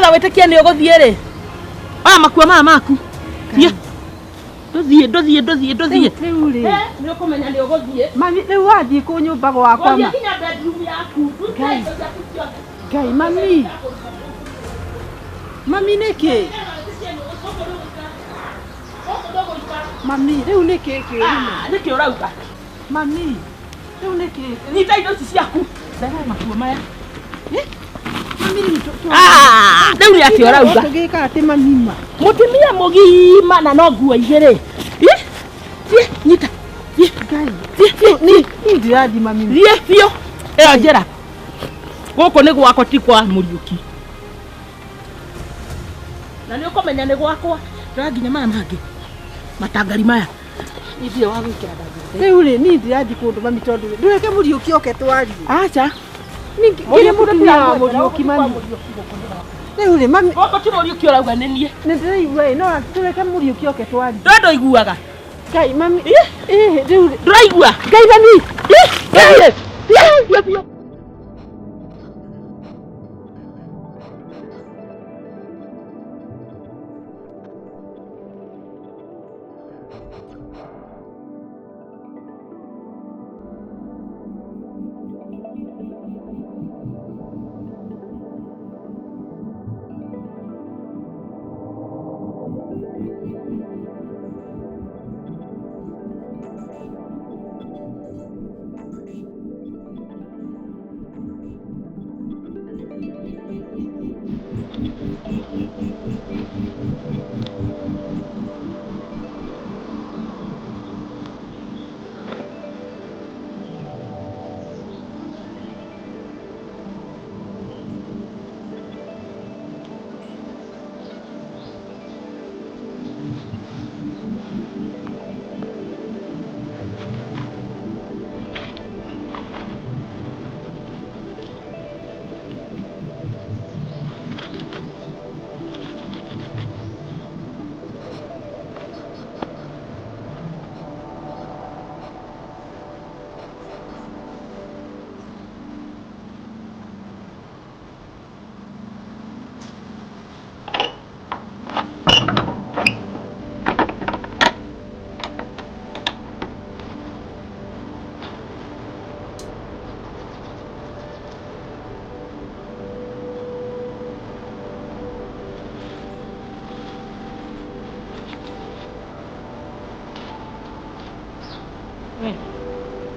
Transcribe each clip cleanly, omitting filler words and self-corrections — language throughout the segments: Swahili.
Nengetha witikie ni uguthie ri. Aya makua maya maku. Thie. Nduthie. Riu ri. Ni ukumenya ni uguthie. Mami riu wathie ku nyumba gwakwa. Wathie kinya bedroom yaku. Ngai mami. Mami niki. Mami riu niki ki. Niki urauga. Mami riu niki. Nyita indo ciaku. Ndagara makua maya. Mami riu riu ni ati urauga. Tugika ati mamima. Mutimia mugima na no nguo igiri. Thie nyita. Thie Ngai. Ni ndirathi mami. Thie bio. Eyo njera. Guku ni gwakwa ti kwa Muriuki. Na ni ukomenya ni gwakwa. Ndira nginya maya mangi. Matangari maya. Nithie wa gwikira ndangari. Riu ri ni ndirathi kundu mami tondu ndureke Muriuki oke twari. Acha. Kile mutumia wa Muriuki mami. Riu ri mami. Guku ti Muriuki urauga ni nie. Ni ndiraigua no tureke Muriuki oke twari. Ndondo iguaga. Ngai mami. Riu ndiraigua. Ngai mami. Ngai.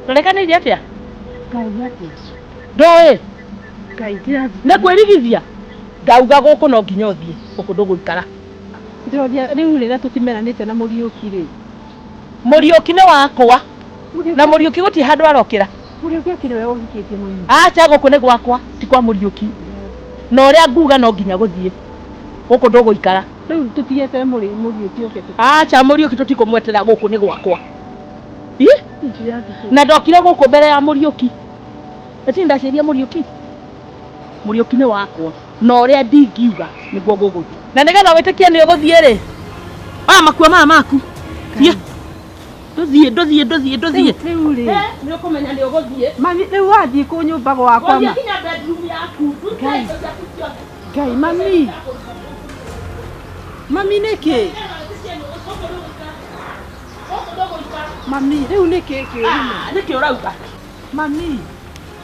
Ndolekana iria atia? Ngai atia. Ndoe. Ngai ndirathi. Na kwirigithia. Ngauga guku no nginya uthie. Guku nduguikara. Ndoria riu rira tutimeranite na Muriuki ri. Muriuki ni wakwa. Na Muriuki guti handu arokira. Muriuki akire we uhikitie mami. Acha guku ni gwakwa, ti kwa Muriuki. Na uria nguga no nginya guthie. Guku nduguikara. Riu tutiete Muriuki oke. Acha Muriuki tutikumwetera guku ni gwakwa. Na ndokire guku mbere ya Muriuki. Ati ndaciria Muriuki. Muriuki ni wakwa. Na uria ndingiuga niguo gugu. Na nigetha witikie ni uguthie ri. Aya makua maya maku. Thie. Nduthie. Riu ri. Ni ukumenya ni uguthie. Mami riu wathie ku nyumba gwakwa. Wathie kinya bedroom yaku. Ngai mami. Mami niki. Mami riu niki ki. Niki urauga. Mami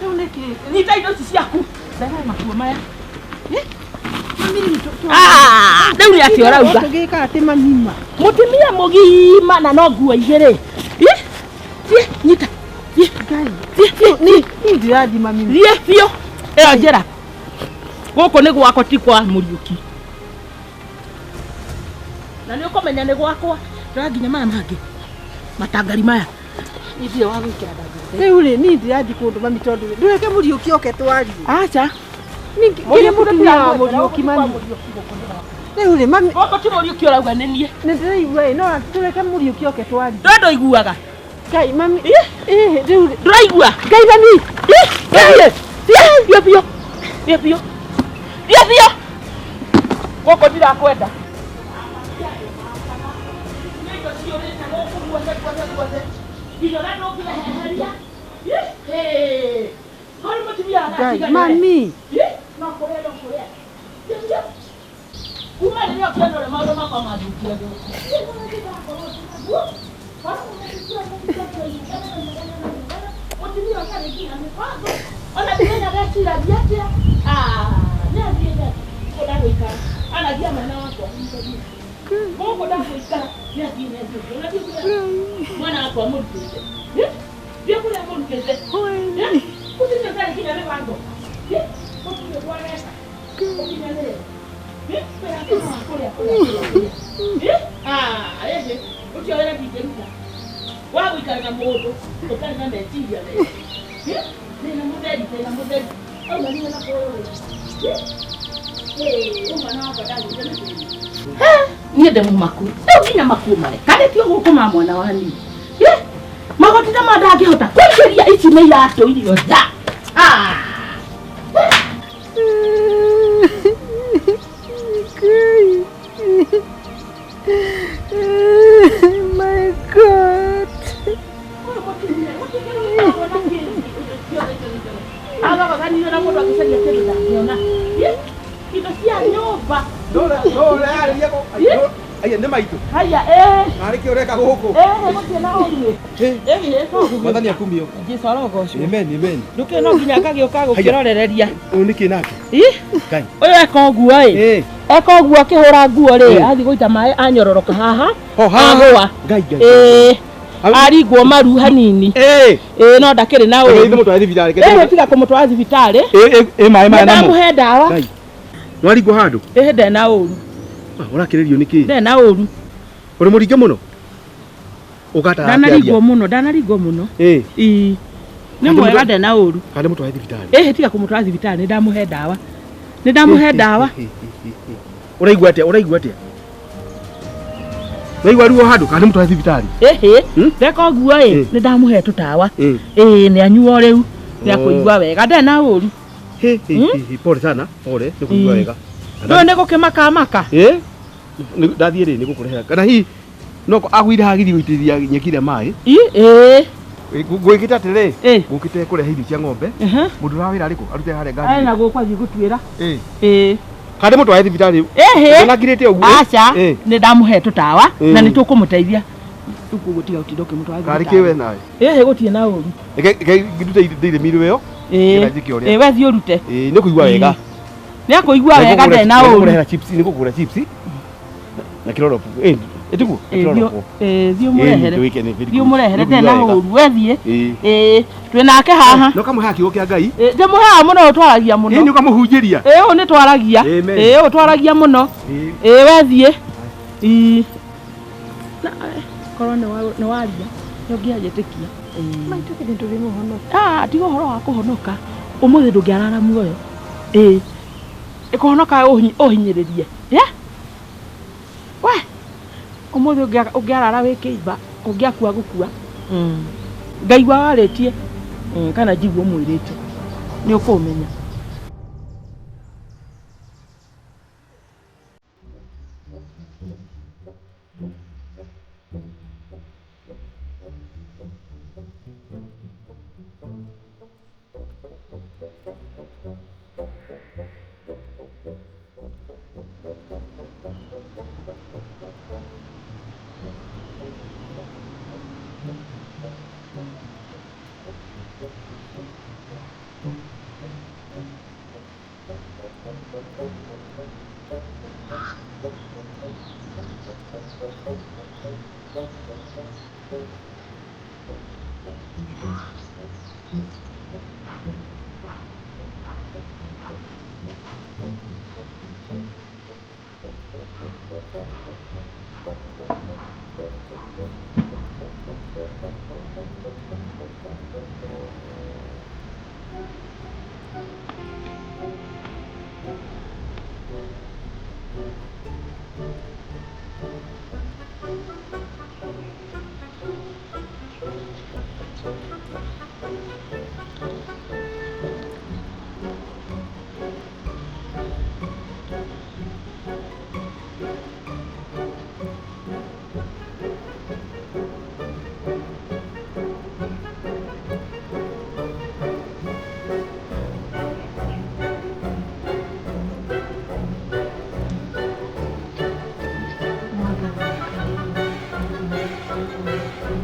riu niki. Nyita indo ciaku. Ndagara makua maya. Mami riu riu ni ati urauga. Tugika ati mamima. Mutimia mugima na no nguo igiri. Thie nyita. Thie Ngai. Ni ndirathi mami. Thie bio. Eyo njera. Guku ni gwakwa ti kwa Muriuki. Na ni ukomenya ni gwakwa. Ndira nginya maya mangi. Matangari maya. Nithie wa gwikira ndangari. Riu ri ni ndirathi kundu mami tondu ndureke Muriuki oke twari. Acha. Kile mutumia wa Muriuki mami. Riu ri mami. Guku ti Muriuki urauga ni nie. Ni ndiraigua no tureke Muriuki oke twari. Ndondo iguaga. Ngai mami. Riu ri. Ndiraigua. Ngai mami. Bio. Guku ndirakwenda. Ngai mami. ndio kiendo le mauro mama madukia ndio. Otimio kale kina mipango. Ona tena gati la biatia. Ni ndiye. Koda wika. Ana dia mwana wako. Mungu dafu ikala. Ni ndiye. Unajua mwana wako amulike. Ndio kule amulike. Kutinyo kale kina mipango. Kutinyo kwa resa. Kutinyo leo. Ukiona kijemka wapi kana moto utana metia leo nina modeli au nani na kwa umana hapa ndani ni demu makuru au kina makuru male kale tio huko mama na wani magoti na madage hota kwa sheria ichi ni yato ili yoda My God. Ala wakani yona moto akisanya tena niona. Kitosia nyoba. Dole ali yako. Aya ndema itu. Haya Ari kioreka huko. Mote na hoye. Ko. Madani akumbi yo. Gisoro gocio. Amen. Nduke no nginya kagioka gukirorereria. Uniki nake. Kai. Oyo eka ogua eka ogua akihura nguo ri athi goita mai anyororoka haha. Agwa. Ngai. Arigwo maru hanini. No ndakiri na uyu. Mutwa thibitari. Tiga kumutwa thibitari. Mai namo. Ndamuhe ndawa. Ngai. Warigwo handu. Nde na uru. Urakiririo niki? Nde na uru. Uri muringe muno. Ugata Danarigwo muno. Ni mwega nde na uru. Kale mutwa thibitari. Tiga kumutwa thibitari ndamuhe ndawa. Uraigwa atia? Waigwa ruo handu kana mutwa thibitari? Ndeka guo ni ndamuhe tutawa. Ni anyuo riu. Ni akuigwa wega nde na uru. Pole sana, pole, ni kuigwa wega. Ndo ne gukimaka. Ndathie ri ni gukurehera. Kana hi noko agwire hagiri guitiria nyekire mai. Gwikite atire. Gukite kurehe irio cia ng'ombe. Mundu wa wira ariko arute hare ngari. Ai na gukwa gutwira. Kade mutwa thibitari. Na girete uguo. Acha ni ndamuhe tutawa na ni tukumuteithia. Tukugutiga utidoke mutwa thibitari. Kari kiwe nawe. Gutie na uru. Gidute ndeire miru yo. Wethi urute. Ni kuigwa wega. Ni akuigwa wega nde na uru. Ngurehera chips ni gukura chips. Na kiroro pu. Etugu. Thio murehere nde na uru wethie. Twinake haha. No kamuhe akigo kia Ngai. Ndimuhe muno utwaragia muno. Ni ukamuhunjiria. Ni twaragia. Utwaragia muno. Wethie. Na korwo ni waria. Ngiajetikia. Maituke ndurimuhonoka. Tigo horo wa kuhonoka. Umuthi ndungiarara muoyo. Ikuhonoka uhinyiririe. We. Umuthi ungiarara wikiimba, ungiakua gukua. Ngaigwa waritie. Kana njigwo mwirite. Ni ukumenya.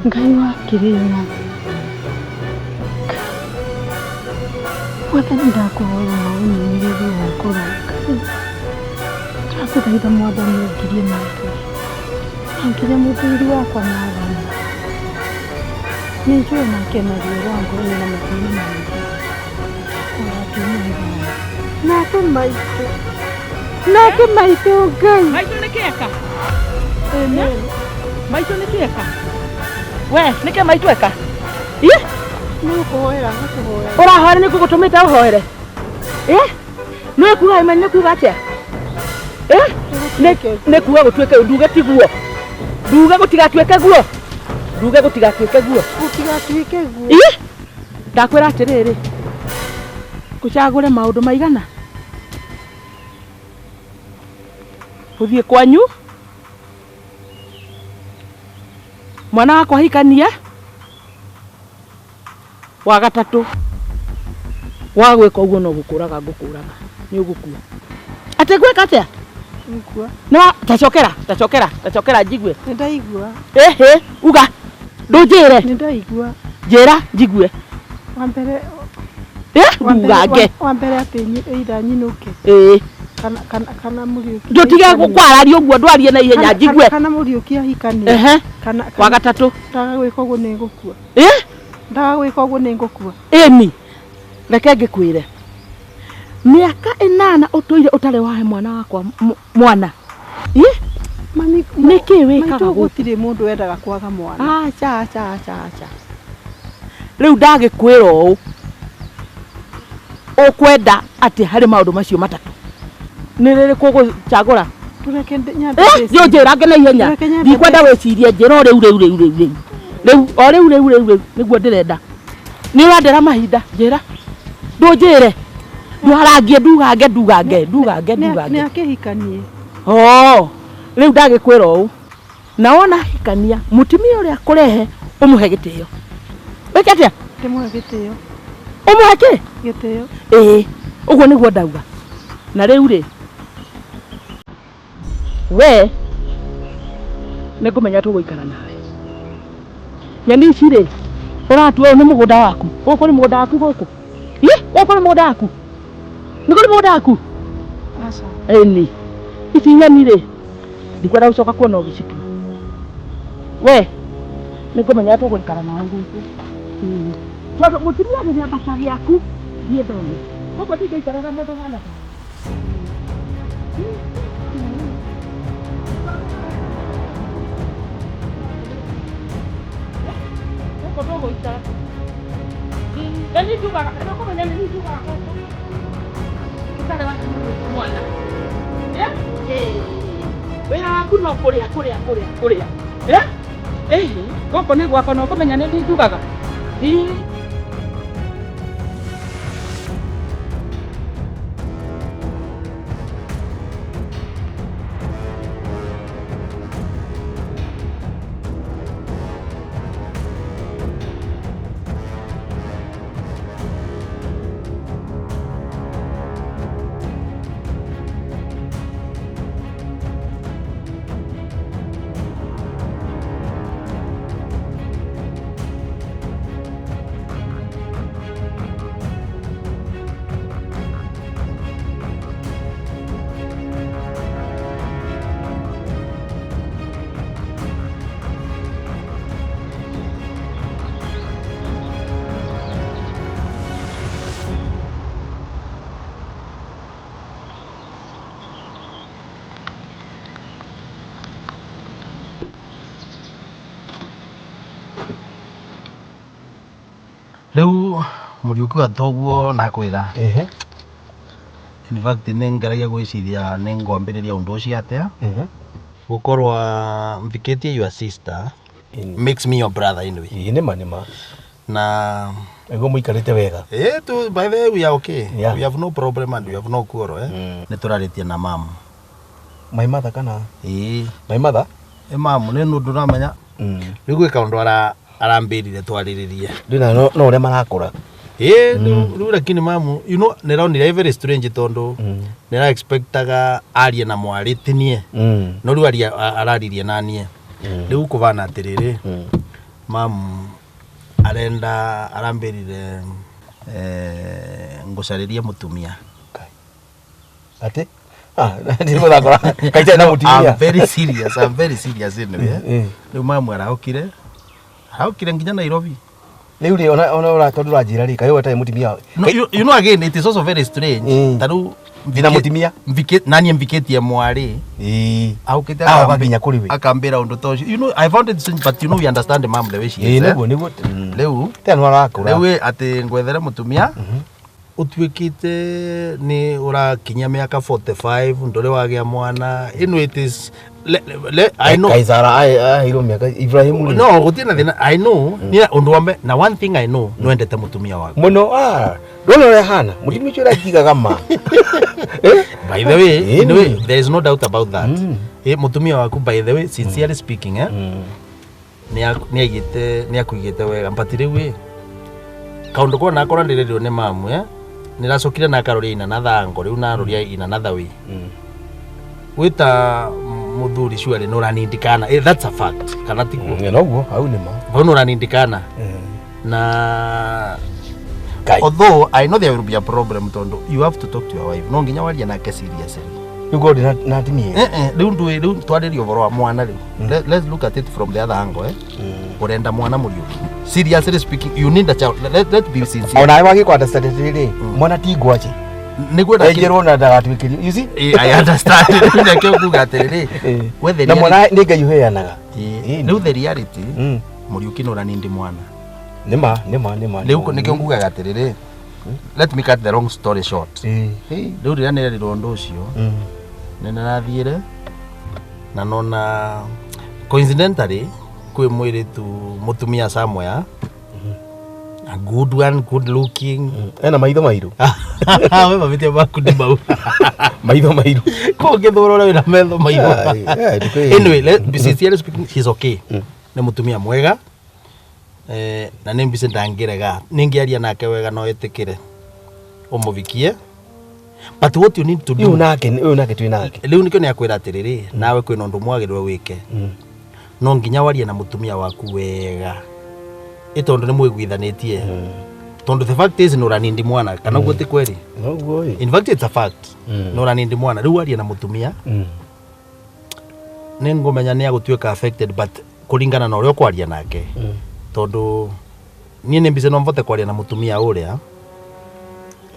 Ngai wa kirĩra. Wathani ndakuhoya ũnyumĩrĩrie wakora. Ndakũthaitha Mwathani ũngirie maitũ. Angiria mũthuri wakwa Mwathani. Nĩnjũĩ nake na ruo rwa ngoro na mathĩna maingĩ. Nake maitũ. Nake maitũ Ngai. Maitũ nĩ kĩeka. Amen. Maitũ nĩ kĩeka. We, nĩkĩ maitũ eka? Nĩũkũhoera ngũkũhoera. Ũrahoera nĩ ngũgũtũmĩte ũhoere? Nĩ kuga Amen nĩ kuga atĩa? Nĩ kuga gũtuĩke nduge tiguo. Nduge gũtigatuĩke guo. Nduge gũtigatuĩke guo. Gũtigatuĩke guo. Ndakwĩra atĩrĩrĩ. Gũcagũre maũndũ maigana. Gũthiĩ kwanyu. Mwana wakwa hikania. Wa gatatũ. Wa gwĩka ũguo no gũkũraga ngũkũraga. Nĩ ũgũkua. Atĩ gwĩka atĩa? Ngũkua. No, tacokera njigue. Nĩndaigua. Uga. Ndũnjĩre. Nĩndaigua. Njĩra njigue. Wambere. Ndugange. Wambere atĩ either nyinũke. Kana Mũriũki. Ndũtige gũkwararia ũguo ndwarie na ihenya njigue. Kana Mũriũki ahikanie. Wa gatatũ. Ndaga gwĩka ũguo nĩ ngũkua. Ndaga gwĩka ũguo nĩ ngũkua. Ĩni. Reke ngĩkwĩre. Mĩaka 8 ũtũire ũtarĩ wahe mwana wakwa mwana. Mami, nĩkĩ wĩkaga gũtirĩ mũndũ wendaga kwaga mwana. Acha. Rĩu ndagĩkwĩra ũũ. Ũkwenda atĩ harĩ maũndũ macio matatũ. Nĩ rĩrĩkũ gũcagũra? Tureke nyambe. Yo njĩra ngena ihenya. Ndikwenda wĩcirie njĩra rĩu. Rĩu nĩguo ndĩrenda. Nĩ ũrandera mahinda njĩra. Ndũnjĩre. Ndwarangie ndugange. Nĩ akĩhikanie. Rĩu ndagĩkwĩra ũũ. Na wona hikania mũtumia ũrĩa kũrehe ũmũhe gĩtĩo. Wĩke atĩa? Ndĩmũhe gĩtĩo. Ũmũhe kĩ? Gĩtĩo. Ũguo nĩguo ndauga. Na rĩu rĩ. We nĩngũmenya tũgũikara nawe. Nyeni ici rĩ. Ũratua ũyũ nĩ mũgũnda waku. Gũkũ nĩ mũgũnda waku gũkũ. Gũkũ nĩ mũgũnda waku. Nĩ kũrĩ mũgũnda waku. Aca. Ĩni. Ici nyeni rĩ. Ndikwenda gũcoka kuona ũgĩcitua. We nĩngũmenya tũgũikara nawe gũkũ. Tondũ mũtumia rĩrĩa mbata gĩaku thiĩ thoni. Gũkũ ndingĩikaraga mũndũ hana. Ini juga, aku banyak ini juga. Kita lewat mana? Ya? Aku mau Korea. Ya? Kau pernah gua kono kau banyak ini juga kan? Rĩu Mũriũki atoguo nakwĩra in fact nĩngeragia gwĩciria nĩngwambĩrĩria ũndũ ũcio atĩa gũkorwo mthikĩtie your sister makes me your brother anyway. Nĩma na ego mũikarĩte wega. By the way we are okay. We have no problem and we have no quarrel. Nĩtũrarĩtie na mamu. My mother kana? My mother? Mamu nĩ nũndũ ũramenya rĩu gwĩka ũndũ arambĩrire twarĩrĩrie. Ndina no ũrĩa marakũra. Rĩu lakini mamu you know nĩraonire very strange tondũ nĩra expectaga arie na mwarĩtinie no rĩu araririe na niĩ. Rĩu kũvana atĩrĩrĩ Mam arenda arambirire ngusariria mutumia. Ate? Ndimo thakora. Kaita na mutumia. I'm very serious anyway. Riu mamu araukire. Araukire nginya Nairobi. Riu ri ona tondu rajira ri kayo atai mutumia. No, you know again it is also very strange. Taru Vina mutimia nani mviketie mwari aukite akaginya kuri we akambira undu toshi. You know I found it strange, but you know we understand mom the way she is. Nego Leu tena warakura leu ati ngwethere mutumia utwikite ni urakinya miaka 45 ndore wagia mwana. It is I know Kaisara hiro miaka Ibrahim no gutina thina I know ni undu wambe na one thing I know no endete mutumia wako muno dono ya hana mutumia chura kiga kama by the way there is no doubt about that. Mutumia wako by the way sincerely speaking ni akuigite wega mpatire we kaundu kwa nakora ndirerio ne mamu niracokire na karori ina na thango riu na roria ina na thawi wita muthuri shwari no ranindikana that's a fact kana tiko noguo au nima no ranindikana na although I know there will be a problem tondo you have to talk to your wife no nginya waria nake seriously you go na timie riu twaririo boro wa mwana riu let's look at it from the other angle urenda mwana muriu seriously speaking you need a child let be sincere ona wagi kwa understand riri mwana tigwache nigwenda ejero na ndagatwikiri you see I understand nda kyo kugaterere whether na mwana ninga yuheanaga riu the reality muriu kinora nindi mwana nima riu nikyo ngugaga atiriri let me cut the long story short riu rira nirerirwo ndu ucio ninathiire na nona coincidentally kwi mwiritu mutumia somewhere a good one, good looking ena maitho mairu we mabitia bakundi bau maitho mairu ko ngithurora wina metho mairu anyway let be sincerely speaking he's okay ni mutumia mwega na ni mbise ndangirega ningiaria nake wega no etikire umuvikie but what you need to do uyu nake twinake riu nikyo ni akwira atiriri nawe kwina undu mwagirwe wike no nginya warie na mutumia waku wega itondo ni mwiguithanitie tondo the fact is no ranindi mwana kana guti kweri no in fact it's a fact no ranindi mwana riu warie na mutumia ni ngomenya ni agutweka affected but kuringana na urio kwaria nake tondo ni mbise no mvote kwaria na mutumia uria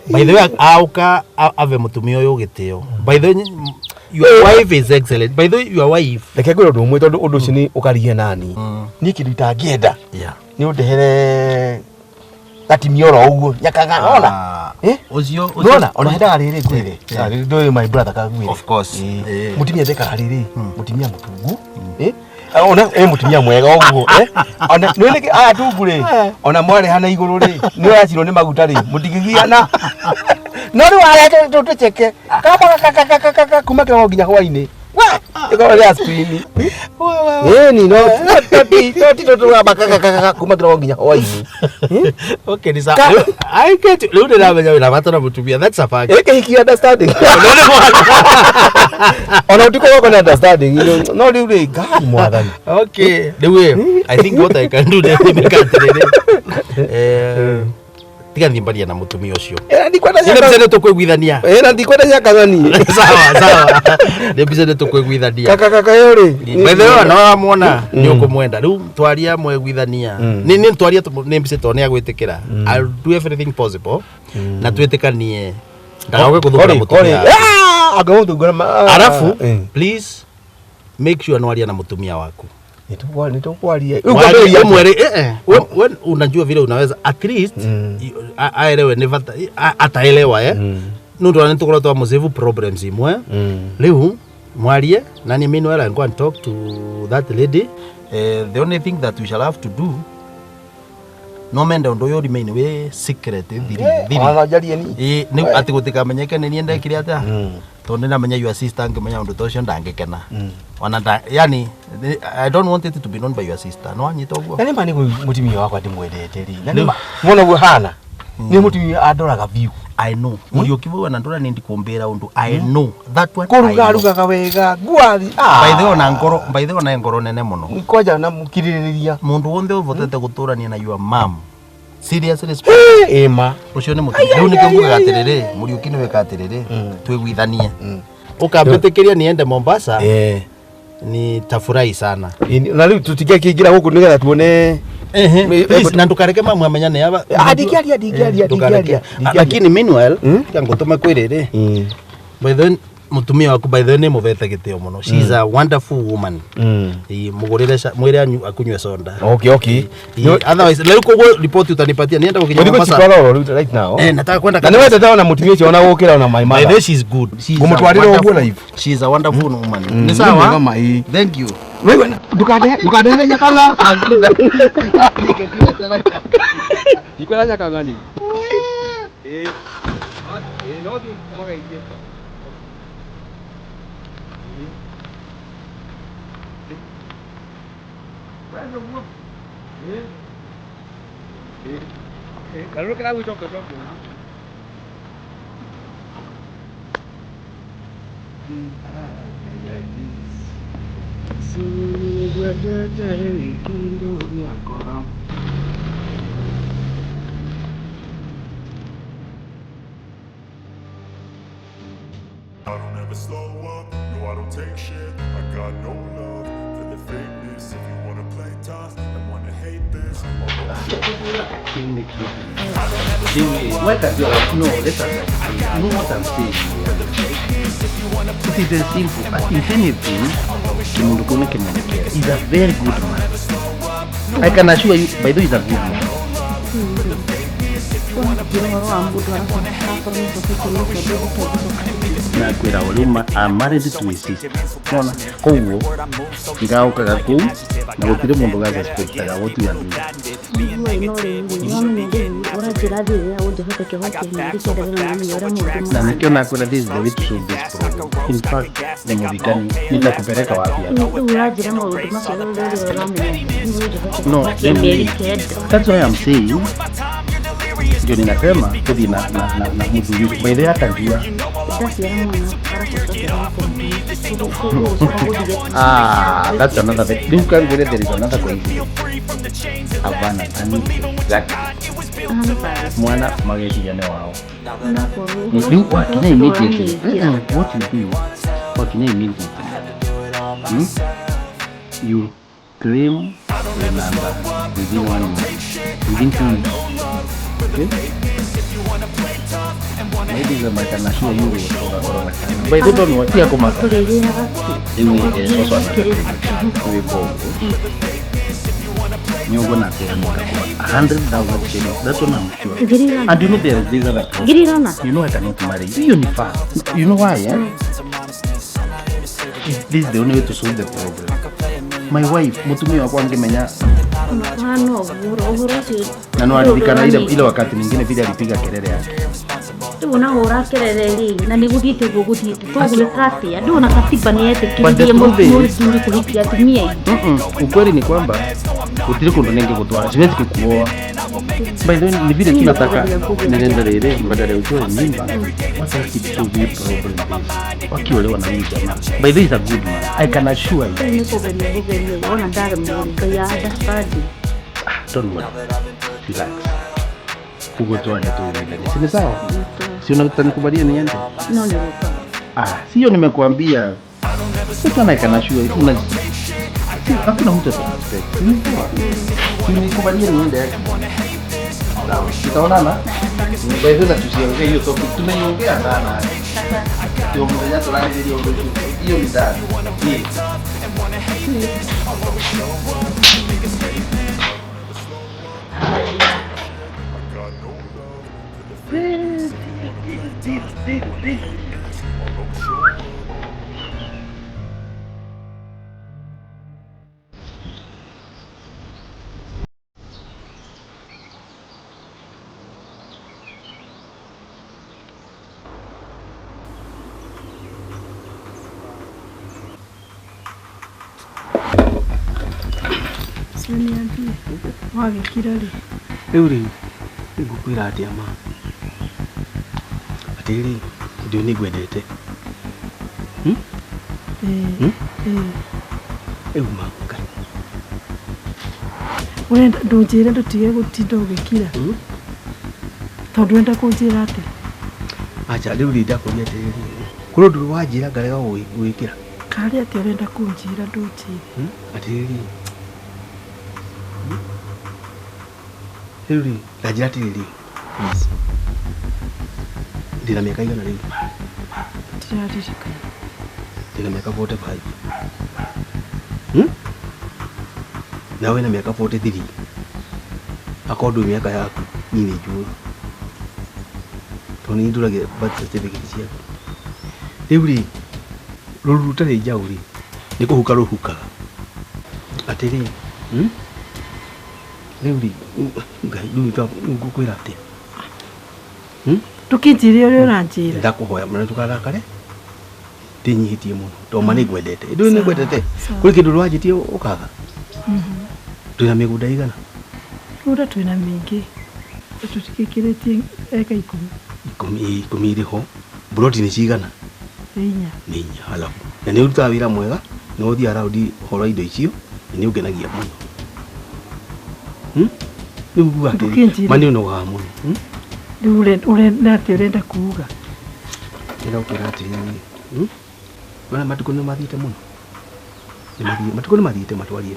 by the way auka ave mutumia uyu gitio by the way your wife is excellent by the way your wife leke gwira ndu mwe tondu undu cini ukarigie nani ni kindu itagienda ni undehere gatimioro uguo nyakaga ona ucio ona henda riri kwire ndo my brother kagwire of course mutimia theka riri mutimia mutungu ona mutimia mwega uguo ona nweleke tungure ona mwari hana iguru ri ni waciro ni maguta ri mutigigiana no ri waya tutucheke kama kumakira nginya hwaini iko ri aspini ni no toti baka kumakira nginya hwaini okay ni sa I get lu de ramenya wina batona mutumia that's a fact hiki understanding ona utiko wako na understanding no ri god mwathani okay the way I think what I can do then make tiga ndimbaria na mutumia ucio ndikwenda ndibise tukwiguithania ndikwenda nyakagani sawa ndibise tukwiguithania kaka yori wethe no muona ni ukumwenda riu twaria mwiguithania ni twaria ndibise tone agwitikira I'll do everything possible na twitikanie ndagwe kuthura mutumia arafu please make sure nwaria na mutumia waku nitokwaria when unajua vile unaweza at least aelewe never ataelewa nundu ani tukora twa mosave problems imwe riu mwarie na ni meanwhile I go and talk to that lady the only thing that we shall have to do no menda undu yo remain we secret thiri anajarie ni ni ati gutikamenyeke ni niende kiri ata tondu na menya your sister ngimenya undu tocio ndangikena ona yani I don't want it to be known by your sister no anyita uguo nani mani mutimia wakwa ndimwendete ri nani mona guo hana ni mutimia adoraga view I know. Muriuki wewe na ndora nindi kumbira undu. I know. That one. Kuruga kawega. Guathi. By the way na ngoro nene muno. Koja na mukiririria. Mundu wonde uvotete guturania na your mom. Seriously. Ema. Ucio ni mutu. Riu ni kiuga gatiriri. Muriuki ni wekatiriri. Twigwithanie. Ukambitikiria niende Mombasa. Ni tafurahi sana. Na riu tutikia kiingira guku nigetha tuone please na ndukareke mamwe amenyane aba ndikiaria lakini meanwhile ngutuma kwiriri by the mutumia waku by the name movete gitio muno. She is a wonderful woman. Mugurire mwire anyu akunywe soda. Okay. Otherwise leo kugo report utanipatia nienda kukinya Mombasa right now. Nataka kwenda kana wewe tata na mutumia ucio ona gukira na my mother. By the she is good. Gumutwarira uguo live. She is a wonderful woman. Ni sawa? Thank you. Wewe dukade nyakanga. Ikwela nyakanga ni. No di kama hivi. Kalau kita uji coba. I don't ever slow up, no I don't take shit. I got no love for the fakeness. If you wanna play tough and wanna hate this, It is a simple, but if anything, he's a very good man. I can assure you, by the way, he's a good man. Na kwira ulima I'm married to his sister. Kona kowo ngauka gaku na gutire mundu ga respect ga wotu ya ndu. Na nikio na kwira this is the way to solve this problem. In fact, nimudikani nitakupeleka wapi hapa? No, that's why I'm saying ndio ninasema tudi na mudhuru by the atajua. That's another bit. You can go there is another question. Havana ani exactly. Mwana mageti yana wao. Ni what can I immediately? What you do? What can I immediately? You claim the number within 1 month. Within 2 months. Okay? Maybe the American assure you by the don't know what you come out. You also you're gonna pay 100,000 shillings. That's what I'm sure. And you know there is this other. You know I cannot marry you. You fast. You know why? This is the only way to solve the problem. My wife, mutumia wako angemenya. Na no alikana ile wakati mwingine vile alipiga kelele yake. Unahora kelele na nigutite gugutite twagule kati ya ndio nakatiba ni yete kile mtu kulikia tumie. Ukweli ni kwamba utile kondo nenge gutwara siwezi kukuoa. By the way ni vile tunataka niendelee badala ya utoe mimba. What's the problem? Wakiolewa na mimi jamaa. By the way is a good man. I can assure you. Niko ona ndare mmoja ya dafadi. Don't worry. Relax. Kugotoa ni tu ile. Si sawa? Si unanikubalia niende? No. Sio nimekuambia. Sasa na kana shule una hakuna mtu atasuspect. Nimekubalia niende yake. Sawa. Tutaonana. Wewe ndio tusiongee hiyo topic. Tumeongea sana. Ndio mmoja tulani hiyo mizani. Wagikira ri riu ri ngukwira atia ma Atiri ndio nigwendete. Maka. Urenda ndunjira ndutige gutinda ugikira. Tondu wenda kunjira ati. Acha riu rinda kuria atiri. Kuro nduru wanjira ngarega gwikira. Kari ati urenda kunjira ndunjira. Atiri. Riu ndajira atiri. Please. Ndina miaka igana riu. Tiraririka. Ndina miaka 45. Nawe na miaka 43. Akodo miaka yaku nini juu. Toni ndurage birth certificate ciaku. Riu ruru tari jauri. Niko huka. Atiri. Riu ngai nduta ngukwira ati. Tukinjire uri uranjira. Ndakuhoya mwana tukarakare. Tinyihitie muno. To mani gwendete. Ndu ni gwendete. Kuri kindu rwajitie ukaga. Twina migunda igana. Migunda twina mingi. Tutikikiritie eka 10. 10 iriho. Buroti ni cigana? 4. Halafu. Na ni uruta wira mwega, no uthia raundi horo indo icio, ni ungenagia muno. Ni uguga ati mani no wa muno. Urenda ati urenda kuuga. Ira ukira ati Wana matuko ni mathite muno. Matuko ni mathite matwarie.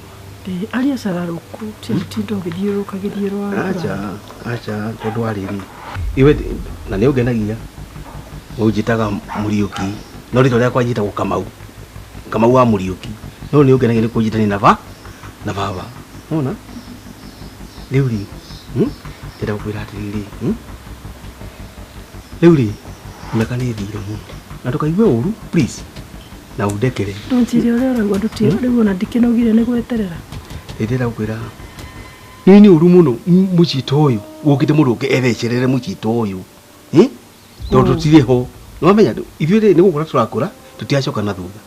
Aria sararuku tinto githiurukagirio acha tondu ariri iwe na ni ungenagia unjitaga Muriuki no rito ria kwajita ku Kamau wa Muriuki no ni ungenagia ni kunjitani na baba unaona riuri ndira kuira atiriri riuri mekani thire muno na tukaigue uru please na udekere ndonjire ore ora gwadutie riu na ndikinogire ni gweterera ndira kuira nini uru muno muchito uyu ukite mundu ukeethecerere muchito uyu tondu tiriho no menya ithuĩ ni gukura turakura tutiacoka na thutha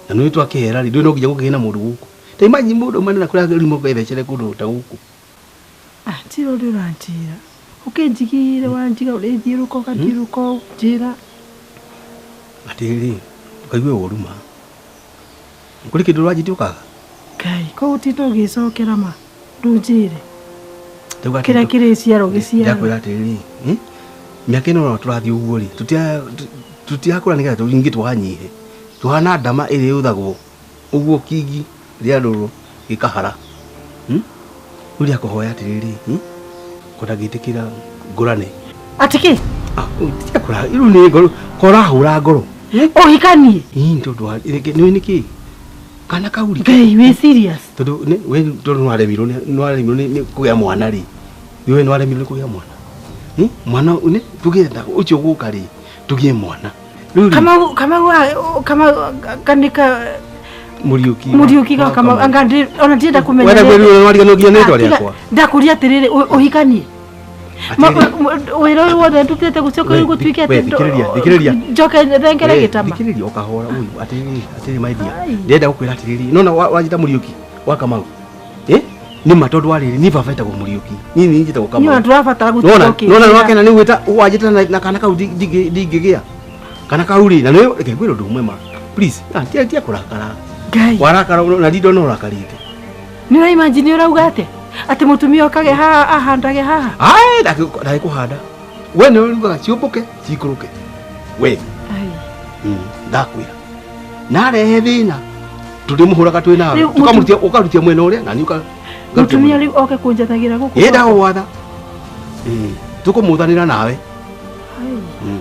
na nĩ twakehera ri ndũ no nginya gũkĩgĩa na mũndũ gũkũ ta imanyi mũndũ manena kũrĩa rĩmwe ũgethecere kũndũ ta gũkũ njĩra ũrĩa ũranjĩra ũkĩnjigire wanjiga ũrĩthiũrũka ũgathiũrũka njĩra atĩrĩ ũkaigue ũru ma kũrĩ kĩndũ rwanjĩtie ũkaga Ngai koguo ũtinda ũgĩcokera ma ndũnjĩre kĩrĩa kĩrĩciara ũgĩciara ndakwĩra atĩrĩ mĩaka ĩno no tũrathiĩ ũguo rĩ tutiakũra nĩgetha tũingĩ twanyihe tuhana ndama ĩrĩa yũthagwo ũguo kingi rĩa rũrũ gĩkahara ũrĩa kũhoya atĩrĩrĩ kona gĩtĩkĩra ngũrane atĩkĩ tiakũra rĩu nĩ ngoro korahũra ngoro ũhikanie tondũ nĩ nĩkĩ kana kauri Ngai wĩ serious tondũ we tondũ nĩwaremirwo nĩ kũgĩa mwana rĩ we nĩwaremirwo nĩ kũgĩa mwana mwana nĩ tũgĩenda ũcio gũka rĩ tũgĩe mwana kama kanika Muriuki kama angandi ona ndienda kumenya wewe wariganogĩa nĩ ndwari yakwa ndakuria atiriri uhikanie wĩra wothe ndutĩte gũcoka gũtuĩke thikĩrĩria njoke thengere gĩtama thikĩrĩria ũkahora ũyũ atĩrĩ maithia ndĩrenda gũkwĩra atĩrĩrĩ nona wanjĩta Muriuki wa Kamau nĩ ma tondũ warĩrĩ nĩ baba etagwo Muriuki nĩ njĩtagwo Kamau nĩ tũrabatara gũtuĩka nona wakena nĩ gwĩta wanjĩta na kana kau ndingĩgĩa kana kau rĩ na nĩ reke ngwĩre ũndũ ũmwe ma please tia kũrakara Ngai warakara na ndindo no rakarĩte nĩ ũraimagine ũrauga atĩ atĩ mũtumia okage haha ahandage haha ai ndagĩkũhanda we nĩ ũrugaga ciũmbũke cikũrũke we ndakwĩra narehe thĩna tũrĩmũhũraga twĩ nawe ũkarutia mwena ũrĩa na niĩ mũtumia rĩu oke kũnjathagĩra gũkũ ndagũgwatha tũkũmũthanĩra nawe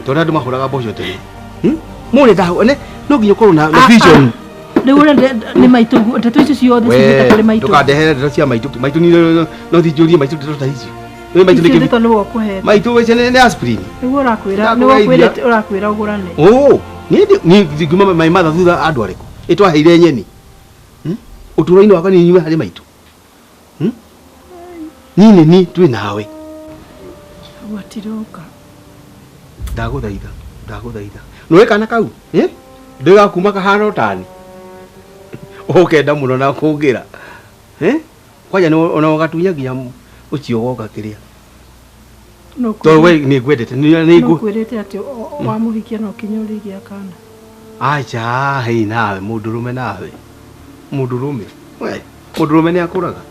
tondũ andũ mahũraga mboco tene mũrĩ ndahone no nginya ũkorwo na vision rĩu nĩ maitũ ndeto icio ciothe cigĩta kũrĩ maitũ ndũkandehere ndeto cia maitũ no thinjũrie maitũ ndeto ta icio maitũ wece nĩ aspirin nĩguo ũrakwĩra ũgũrane niĩ ngiuma my mother thutha andũ arĩkũ ĩtwaheire nyeni ũtũũro-inĩ wakwa nĩ nyume harĩ maitũ ni twĩ nawe gwatiroka ndagũthaitha nĩwe kana kau ndĩgakuma kahana ũtani ũkenda mũno na kũngĩra kwanja ona ũgatunya nginya ũcio woka kĩrĩa To we ni gwendete ni no kwirete ati wa muhikia no kinyuri gia kana acha hei nawe mundurume nawe mundurume we mundurume ni akuraga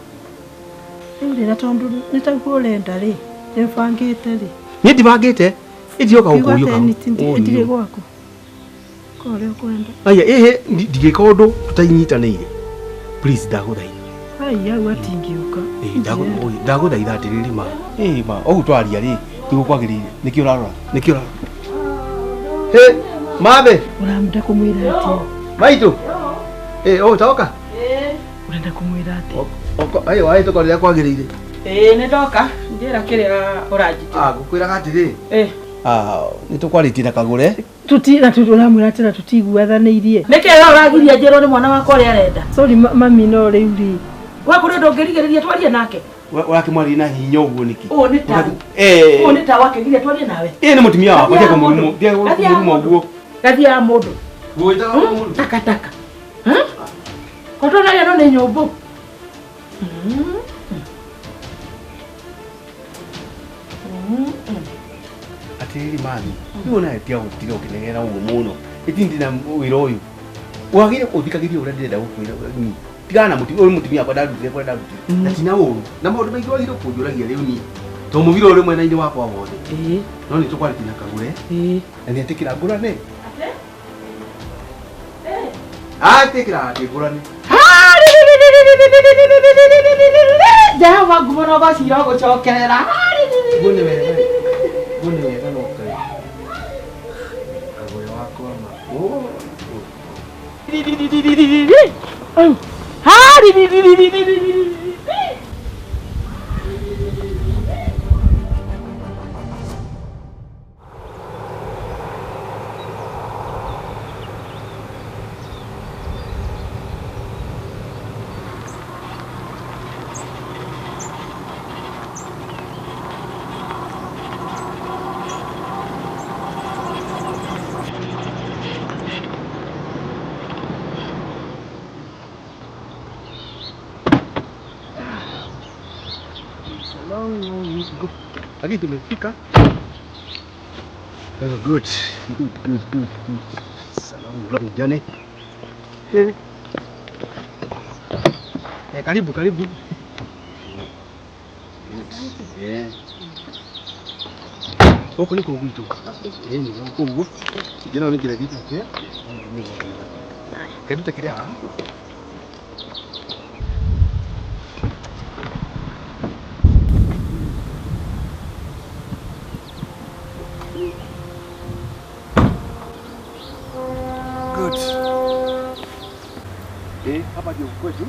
ndira tondu nitaguo lenda ri ndibangite ri ni ndibangite idioka ukuyuka ndire gwako kore kwenda aya ndigika undu tutanyitaniire please ndaguthaitha aya watingiuka ndaguthaitha atiriri ma ma ogu twaria ri tigukwagirire nikio rarora he mabe uramda kumwira ati maitu toka urenda kumwira ati ayo wae tukorera kwagirire ni ndoka njira kiria urajita ngukwira atiri ni tukwaritie na kagure tutira turamwira ati na tutiguathaniirie niki uragiria njiro ni mwana wakwa uri arenda sorry mami no riuri we kuri ndongirigiriria twarie nake urakimwari na hinya uguo niki ni ta wakigiria twarie nawe ni mutumia wakwa tia kamurimu uguo gathia mundu takataka kotona ya no ni nyumbu atiriri mami niona etia gutiga ukinegera uguo muno itindi na wira uyu wagire kuthikagiria uria ndirenda gukwira tigana mutumia kwa ndarutire na tina uru na maundu maingi wagire kunjuragia riu ni to muvira uri mwena-ini wakwa wothe no ni tukwaritie na kagure na ni atikira ngurane atikira ngurane Jehova ngumono gocira gucokerera Gune wega no kai kagure wakwa Lagi tumefika. Good. Salamu long journey. Karibu. Huko niko huko. Ni huko. Jina ni kile kitu. Karibu takiria. Hapa ndio kwetu.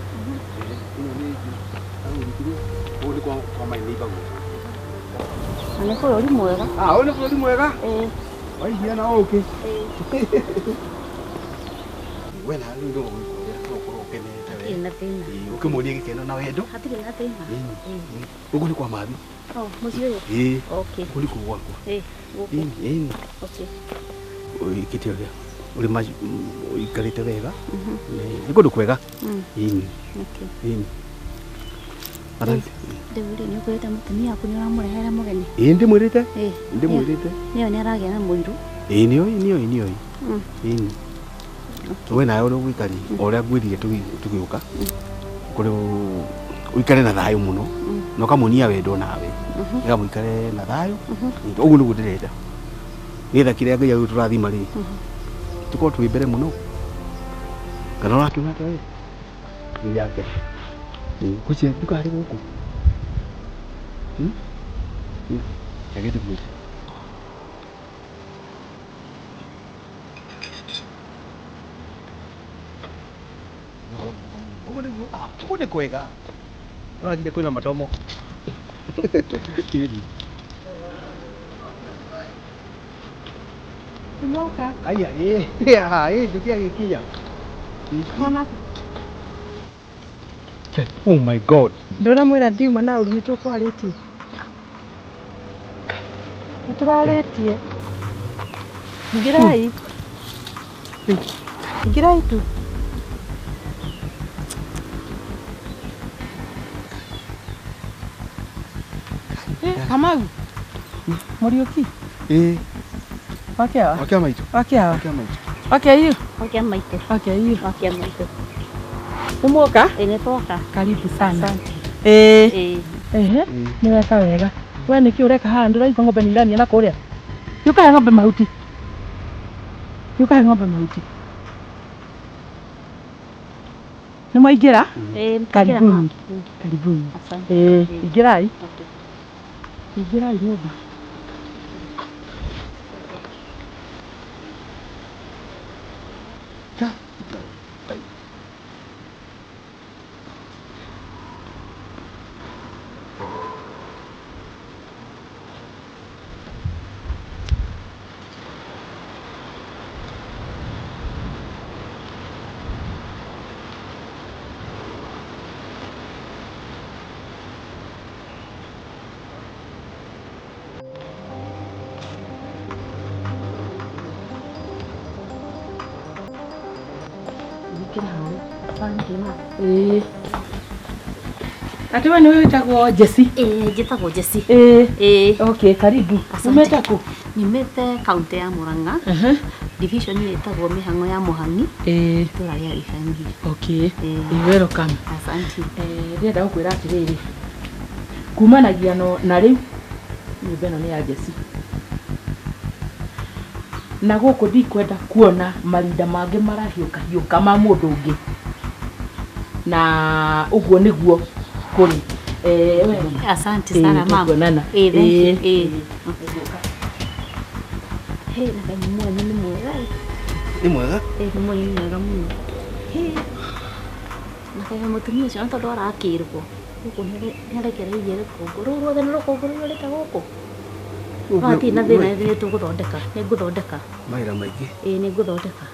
Ni kwa mailiba huko. Ni bũrũri mwega. Ni bũrũri mwega? Waigua na okay. We na ndio ukorwo ukenete we. Ina thĩna. Ukimũria gĩkeno na wendo. Hatirĩ na thĩna. Ũguo ni kwa mami. Mũciĩ ũyũ. Okay. Kuri kwa gwakwa. Gũkũ. Okay. Ũikĩte ũrĩa uri ũikarĩte wega. Nĩ kũndũ kwega. Okay. Ndĩmwĩrĩte nĩ ũkwĩrĩte mũtumia waku nĩ ũramũrehera mũgeni. Ndĩmwĩrĩte. Ndĩmwĩrĩte. Nĩyo nĩ aragĩa na mũirũ. Nĩoĩ. We nawe ũrĩa ũgũikari o ũrĩa ngwĩrire tũgĩũka kũrĩ ũikare na thayũ mũno na ũkamuonia wendo nawe nĩgetha mũikare na thayũ. Ũguo nĩguo ndĩrenda nĩgetha kĩrĩa Ngai agĩtũrathima rĩ tũkorwo twĩ mbere mũno. Kana ũrakiuga atĩa we? Nĩ yake kũcia ndukarĩ gũkũ agĩte gwĩte ũguo nĩ kwega ũragire kwĩna matomo kĩri Moka. aya ndukia gĩkinya. Oh my God. Ndũramwĩra ndiuma na ũrugi tũkwarĩtie. Nĩtũrarĩtie. Ingĩrai tu. Kamau. Muriuki. Wakia maitu. Wakia hiyo. Wakia maite. Wakia hiyo. Wakia maite. Umuoka? Nitoka. Karibu sana. Asante. Ni weka wega. Wewe niki ureka haha ndiraigua ng'ombe ni ndani na kuria. Yuka ng'ombe mahuti. Yuka ng'ombe mahuti. Ni mwaingira? Karibuni. Karibuni. Asante. Ingirai. Ingirai nyumba. Ati wewe ni wewe witagwo Jesse? Njĩtagwo Jesse. Okay, karibu. Umeta ku? Nyumĩte kaunti ya Murang'a. Division ĩtagwo Mĩhang'o ya Mũhang'i. Itũra rĩa Ibangi. Okay. Welcome. Asante. Ndĩrenda gũkwĩra atĩrĩrĩ. Kumanagia na rĩu nyũmba ĩno nĩ ya Jesse. Na gũkũ ndikwenda kuona marinda mangĩ marahiũka ma mũndũ ũngĩ. Na ũguo nĩguo kuri asante sana mama na mwanya ni mwega ni mwega ni mwega muno na kaya mutumia ucio tondu arakirwo guku nĩarekereirie rũkũngũ rũu ruothe nĩ rũkũngũ rũrĩte gũkũ wati na thĩna nĩ ngũthondeka maira maingĩ nĩ ngũthondeka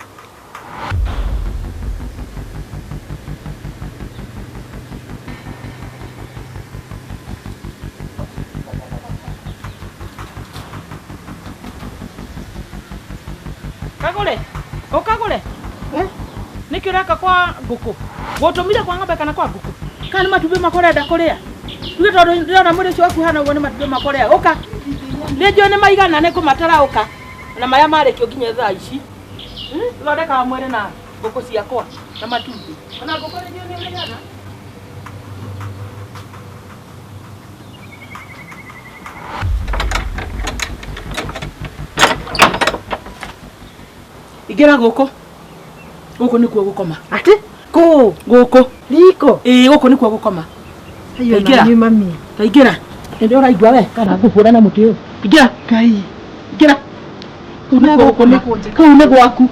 Ukagure? Niki ureka kwa nguku? Gutumire kwa ng'ombe kana kwa nguku? Kana matumbĩ makorenda kuria? Tuge tondu ndĩrona mwĩrĩ ũcio waku hana ũguo nĩ matumbĩ makorea. Ũka. Nĩnjũĩ nĩ maigana nĩ ngũmatara ũka. Na marĩa marĩkio nginya thaa ici. Thondekaga mwĩrĩ na ngũkũ ciakwa na matumbĩ. Ona ngũkũ nĩnjũĩ nĩ maigana. Igera gũkũ. Gũkũ nĩkuo gũkoma. Ati? Kũ? Gũkũ. Riko. Gũkũ nĩkuo gũkoma. Ayo na ni mami. Taingĩra. Ndio ũraigua we kana ngũbũra na mũtĩ ũyũ. Ingĩra. Ngai. Ingĩra. Kũu nĩ gwaku.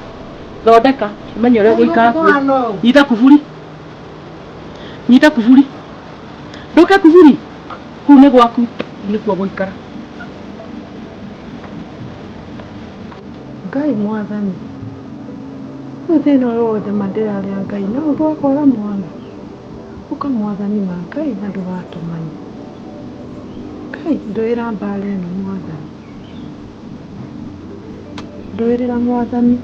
Thondeka. Ũmenye ũrĩa gũikara. Nyita kuburi. Nyita kuburi. Ndũke kuburi. Kũu nĩ gwaku. Nĩkuo gũikara. Ngai mwathani. Thĩna wothe mandĩrarĩa Ngai no ũgwakora mwana. Ũka mwathani ma Ngai na ndũgatũmanye. Ngai ndũĩra mbara ĩno mwathani. Ndũĩrĩra mwathani.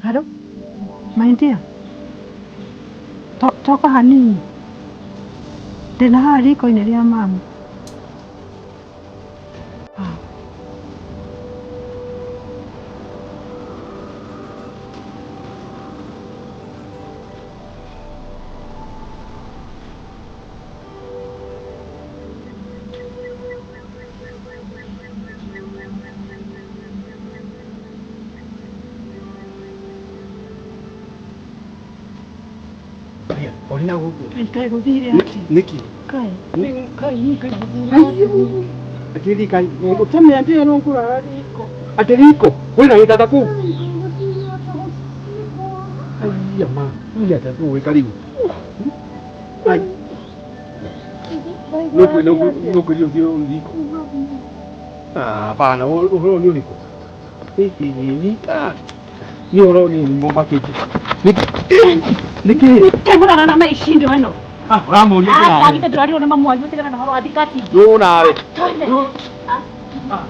Hello? My dear. Toka hanini. Ndĩna haha riko-inĩ rĩa mama. Olina gũkũ. Ngai gũthire atĩ. Niki. Kai. Ayo. Atiri kai utame ande no kura riko. Atiriko. Wena itaka ku. Ai ama, iya tatu we karibu. Ai. No dio riko. Ah, pana, uro ni riko. Ni ni uro ni bomba kiti. Niki. Kemana na maishindo weno. Ah, ramu ni. Ah, kita drari ona mamu ayu tika na hawa dikati. Yo na re. Ah.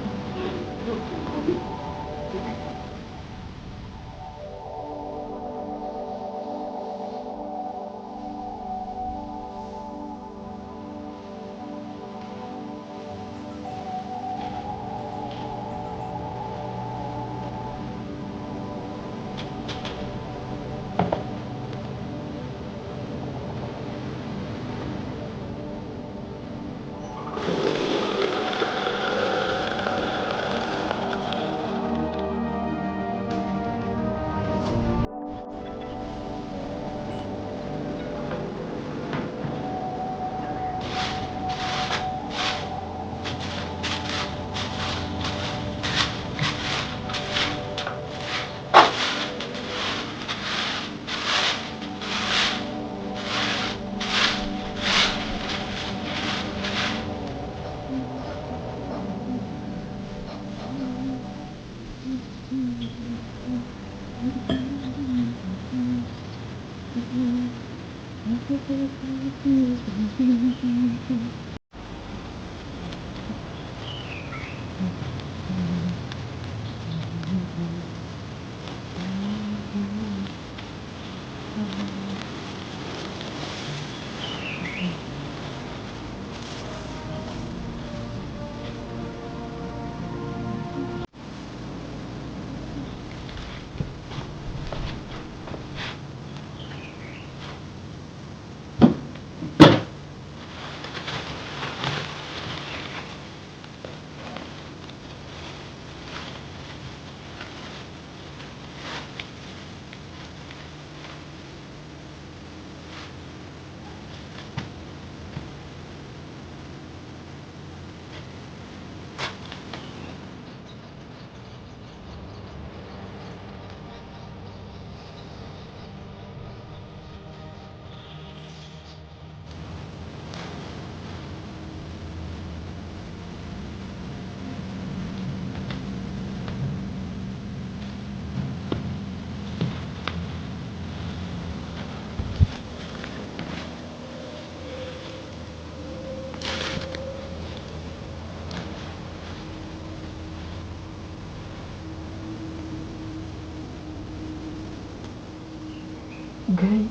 Ngai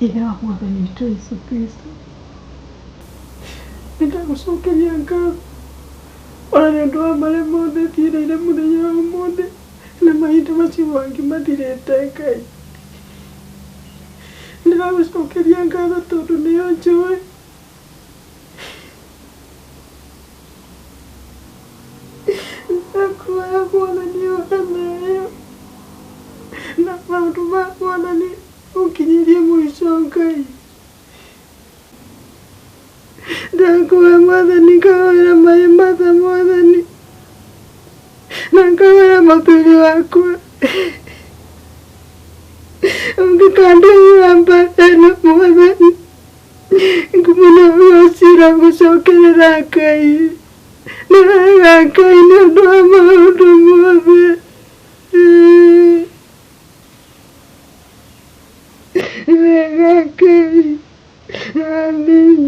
ira mwathani witũ Yesu Kristo nĩndagũcokeria ngatho ona nĩ ũndũ wa marĩa mothe thiĩrĩire mũthenya wa ũmũthĩ na mahinda macio mangĩ mathirĩte. Ngai nĩndagũcokeria ngatho tondũ nĩyo njũĩ ndakuoya mwathani wa thayũ na maũndũ ma mwathani ũkinyirie mũico. Ngai ndakuoya mwathani ngahoera maĩ matha mwathani na ngahoera mũthuri wakwa ũngĩkandehera mbara ĩno mwathani ngũmũna ũcira ngũcokerera Ngai na wega Ngai nĩ ũndũ wa maũndũ mothe. Wega Ngai. Amen.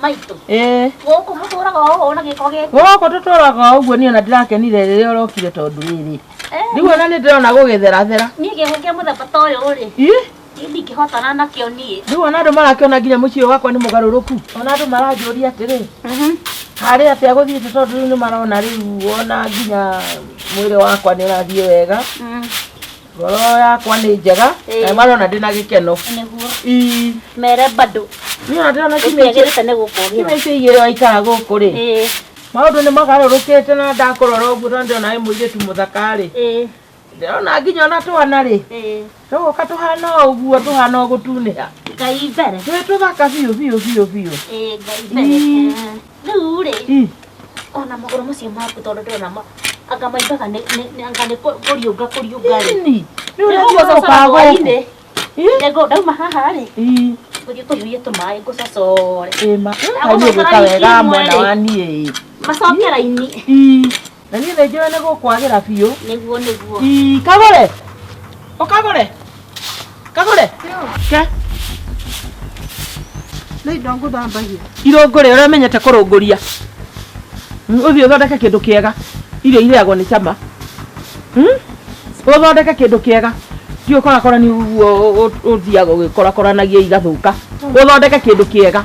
Maitũ. Gũkũ mũtũraga ũũ na gĩko gĩkĩ. Gũkũ tũtũraga ũguo niĩ ona ndĩrakenire rĩrĩa ũrokire tondũ rĩrĩ. Rĩu ona nĩ ndĩrona gũgĩtherathera. Niĩ gĩko kĩa mũthemba ta ũyũ rĩ. Niĩ ndingĩhotana nakĩo niĩ. Rĩu ona andũ marakĩona nginya mũciĩ wakwa nĩ mũgarũrũku. Ona andũ maranjũria atĩrĩ. Harĩ atĩa gũthiĩte tondũ rĩu nĩ marona rĩu ona nginya mwĩrĩ wakwa nĩ ũrathiĩ wega. Ngoro yakwa nĩ njega na marona ndĩna gĩkeno. Nĩguo. Mere bado. Niĩ ona ndĩrona kimĩagĩrĩte nĩ gũkũ. Ici igĩrĩ waikara gũkũ rĩ. Maũndũ nĩ magarũrũkĩte na ndakũrora ũguo tondũ ndĩrona wĩ mũirĩtu mũthaka rĩ. Ndĩrona nginya ona twana rĩ. Tũgũka tũhana ũguo tũhana ũgũtunĩha. Ngai mbere. Twĩ tũthaka biũ. Ngai mbere. Rĩu rĩ. Ona magũrũ macio maku tondũ ndĩrona anga maimbaga anga nĩ kũriũnga rĩ. Rĩu nĩ ũcokaga Nego ndauma haha rĩ. Gũthiĩ tũhiũhie tũmaĩ ngũcacore. Kaĩ ũgĩka wega mwana wa niĩ. Macoke raini. Na niĩ nĩ njũĩ nĩ gũkwagĩra biũ. Nĩguo. Kagũre. Ũkagũre. Kagũre. Ke. Nĩ indo ngũthambagia. Irũngũrĩ ũrĩa menyete kũrũngũria. Ũthiĩ ũthondeke kĩndũ kĩega. Irio irĩagwo nĩ cama. Ũthondeke kĩndũ kĩega. Tiũ korakora ni uguo ũthiaga ũgĩkorakoranagia igathũka. Ũthondeke kĩndũ kĩega.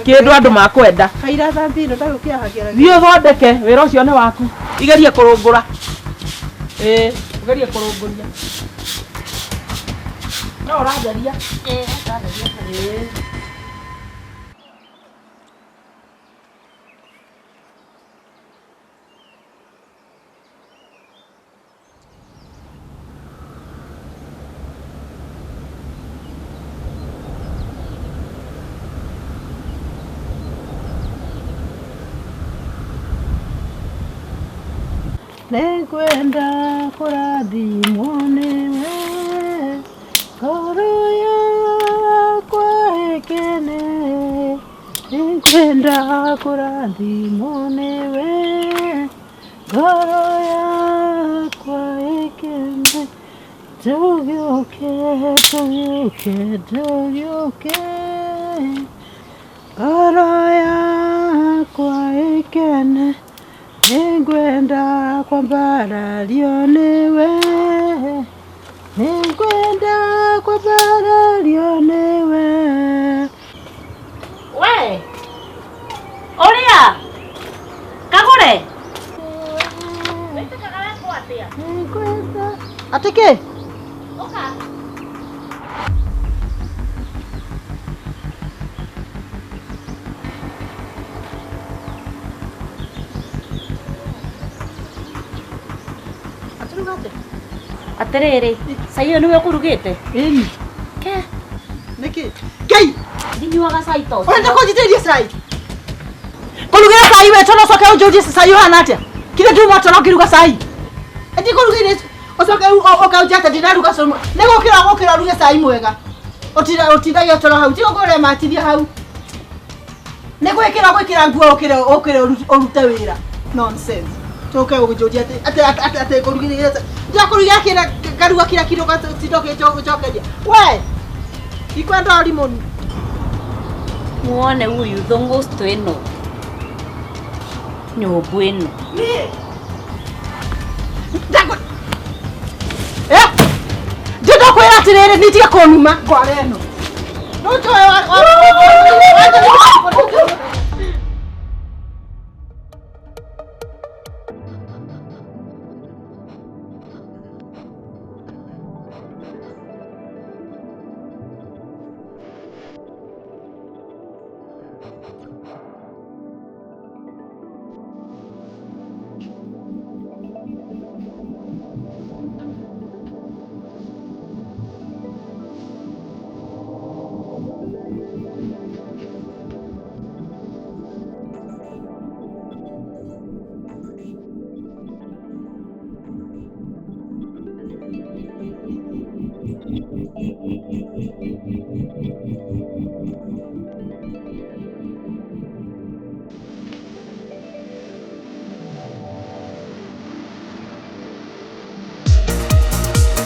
Kĩndũ andũ makwenda. Kaira thambia indo ndagũkĩa hagĩra. Thiĩ ũthondeke wĩra ũcio nĩ waku. Igerie kũrũngũra. Igerie kũrũngũria. No ũratheria. Ũratheria. Nĩngwenda kũrathimwo nĩwe ngoro yakwa ĩkene. Nĩngwenda kũrathimwo nĩwe ngoro yakwa ĩkene. Tũgĩũke ngoro yakwa ĩkene. Nĩngwenda kwambarario nĩwe. Nĩngwenda kwambarario nĩwe. We! Ũrĩa! Kagũre! Wĩtĩkaga wekwo atĩa? Nĩngwenda. Atĩ kĩ? Ũka. Atĩrĩrĩ, cai ũyũ nĩwe ũkũrugĩte? Ĩni. Ke? Nĩkĩ? Kei! Ndinyuaga cai ta ũcio. Ũrenda kũnjitĩrĩria cai? Kũrugĩra cai we tondũ ũcoke ũnjũrie cai ũhana atĩa? Kire nduma tondũ ngĩruga cai. Eti kũrugĩire ũcoke ũkanjia atĩ ndinaruga cai. Nĩ gũkĩra ũruge cai mwega. Ũtindagia toro hau. Ti ũguo ũrĩa matithia hau. Nĩ gwĩkĩra nguo ũkĩre ũrute wĩra. Nonsense. Toke ũnjũrie atĩ kũrugĩire cai. Ndakũrugia kĩra ngaruga kila kitu gũcokeria. We! Ikwenda ũrimũ. Muone huyu thongosto ĩno. Nyũmbu ĩno. Ndĩrakwĩra atĩrĩrĩ nĩtige kũnuma ngwara ĩno.